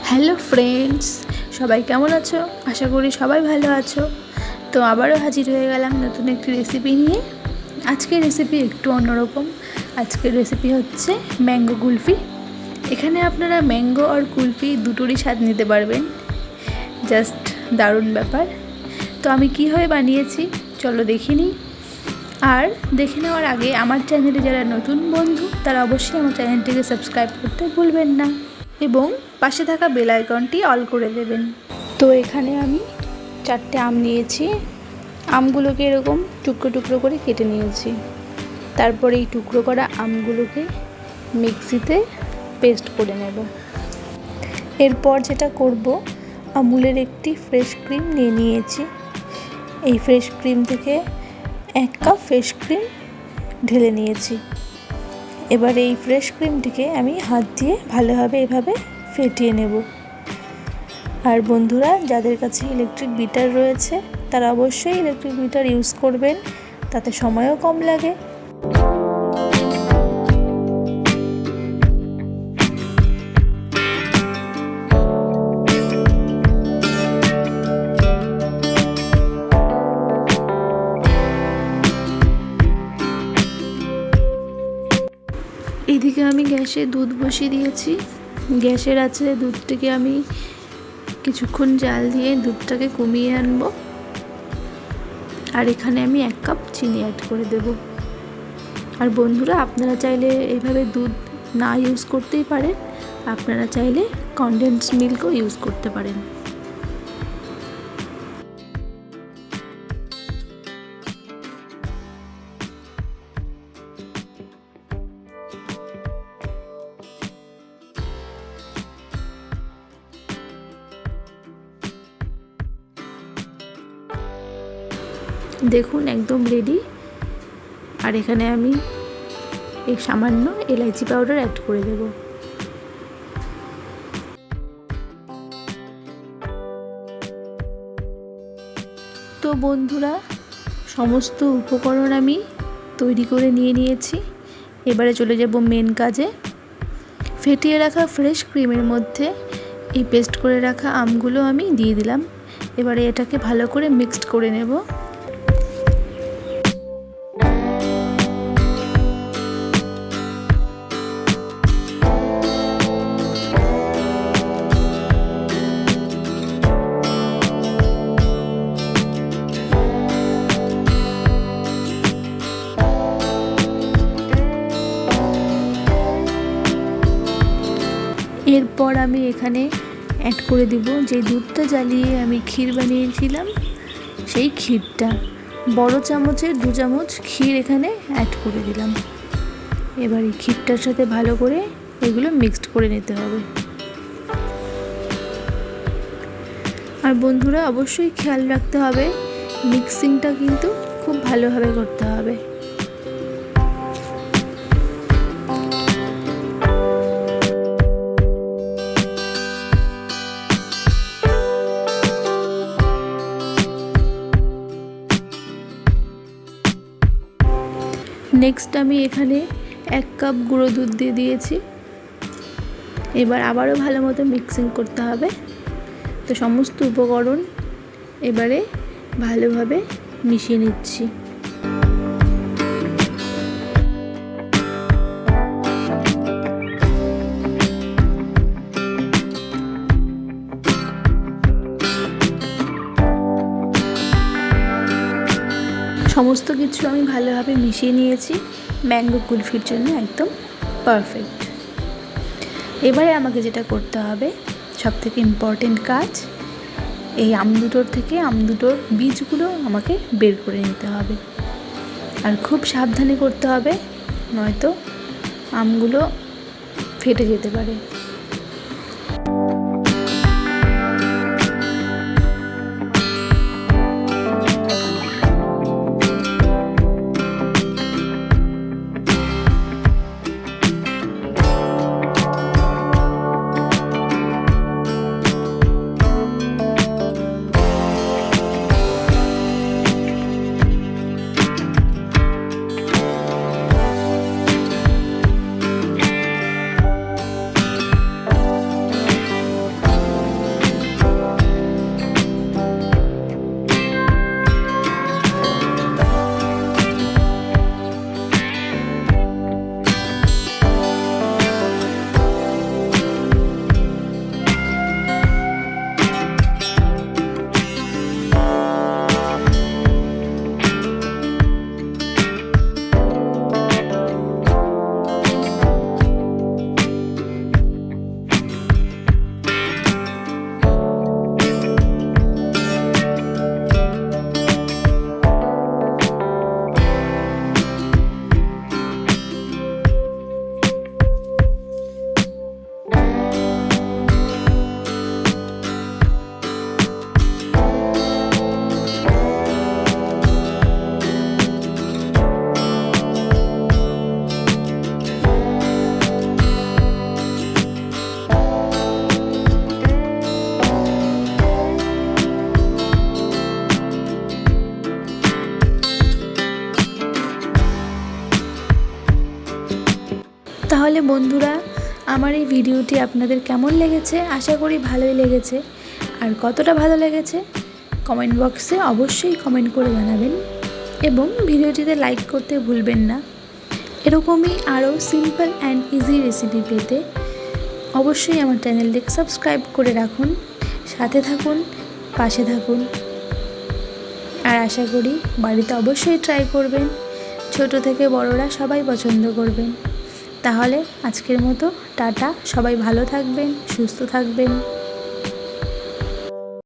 Hello friends, সবাই কেমন আছো? আশা করি সবাই ভালো আছো। তো আবারও হাজির হয়ে গেলাম নতুন একটি রেসিপি নিয়ে। আজকের রেসিপি একটু অন্যরকম। আজকের রেসিপি হচ্ছে ম্যাঙ্গো কুলফি। এখানে আপনারা ম্যাঙ্গো আর কুলফি দুটোরই স্বাদ নিতে পারবেন। জাস্ট দারুণ ব্যাপার। তো আমি কীভাবে বানিয়েছি চলো দেখে নিই। আর দেখে নেওয়ার আগে আমার চ্যানেলে যারা নতুন বন্ধু তারা অবশ্যই আমার চ্যানেলটিকে সাবস্ক্রাইব করতে ভুলবেন না এবং পাশে থাকা বেল আইকনটি অল করে দেবেন। তো এখানে আমি 4টে আম নিয়েছি। আমগুলোকে এরকম টুকরো টুকরো করে কেটে নিয়েছি। তারপরে এই টুকরো করা আমগুলোকে মিক্সিতে পেস্ট করে নেব। এরপর যেটা করব, আমুলের একটি ফ্রেশ ক্রিম নিয়ে নিয়েছি। এই ফ্রেশ ক্রিম থেকে 1 কাপ ফ্রেশ ক্রিম ঢেলে নিয়েছি। এবার এই ফ্রেশ ক্রিমটিকে আমি হাত দিয়ে ভালোভাবে এভাবে ফেটিয়ে নেব। আর বন্ধুরা, যাদের কাছে ইলেকট্রিক বিটার রয়েছে তারা অবশ্যই ইলেকট্রিক বিটার ইউজ করবেন, তাতে সময়ও কম লাগে। এদিকে আমি গ্যাসে দুধ বসিয়ে দিয়েছি। গ্যাসের আছে দুধটাকে আমি কিছুক্ষণ জাল দিয়ে দুধটাকে কমিয়ে আনব। আর এখানে আমি 1 কাপ চিনি অ্যাড করে দেব। আর বন্ধুরা, আপনারা চাইলে এইভাবে দুধ না ইউজ করতেই পারেন, আপনারা চাইলে কনডেন্স মিল্কও ইউজ করতে পারেন। দেখুন একদম রেডি। আর এখানে আমি এই সামান্য এলাইচি পাউডার অ্যাড করে দেব। তো বন্ধুরা, সমস্ত উপকরণ আমি তৈরি করে নিয়েছি। এবারে চলে যাব মেন কাজে। ফেটিয়ে রাখা ফ্রেশ ক্রিমের মধ্যে এই পেস্ট করে রাখা আমগুলো আমি দিয়ে দিলাম। এবারে এটাকে ভালো করে মিক্সড করে নেব। এরপর আমি এখানে অ্যাড করে দিব যে দুধটা জ্বালিয়ে আমি ক্ষীর বানিয়েছিলাম, সেই ক্ষীরটা বড় চামচের 2 চামচ ক্ষীর এখানে অ্যাড করে দিলাম। এবার এই ক্ষীরটার সাথে ভালো করে এগুলো মিক্সড করে নিতে হবে। আর বন্ধুরা, অবশ্যই খেয়াল রাখতে হবে মিক্সিংটা কিন্তু খুব ভালোভাবে করতে হবে। নেক্সট আমি এখানে 1 কাপ গুঁড়ো দুধ দিয়ে দিয়েছি। এবার আবারও ভালো মতো মিক্সিং করতে হবে। তো সমস্ত উপকরণ এবারে ভালোভাবে মিশিয়ে নিচ্ছি। সমস্ত কিছু আমি ভালোভাবে মিশিয়ে নিয়েছি। ম্যাঙ্গো কুলফির জন্য একদম পারফেক্ট। এবারে আমাকে যেটা করতে হবে, সবথেকে ইম্পর্টেন্ট কাজ, এই আম দুটোর থেকে আম দুটোর বীজগুলো আমাকে বের করে নিতে হবে। আর খুব সাবধানে করতে হবে, নয়তো আমগুলো ফেটে যেতে পারে। তাহলে বন্ধুরা, আমার এই ভিডিওটি আপনাদের কেমন লেগেছে? আশা করি ভালোই লেগেছে। আর কতটা ভালো লেগেছে কমেন্ট বক্সে অবশ্যই কমেন্ট করে জানাবেন এবং ভিডিওটিতে লাইক করতে ভুলবেন না। এরকমই আরও সিম্পল অ্যান্ড ইজি রেসিপি পেতে অবশ্যই আমার চ্যানেলটিকে সাবস্ক্রাইব করে রাখুন, সাথে থাকুন, পাশে থাকুন। আর আশা করি বাড়িতে অবশ্যই ট্রাই করবেন, ছোট থেকে বড়রা সবাই পছন্দ করবেন। তাহলে আজকের মতো টাটা, সবাই ভালো থাকবেন, সুস্থ থাকবেন।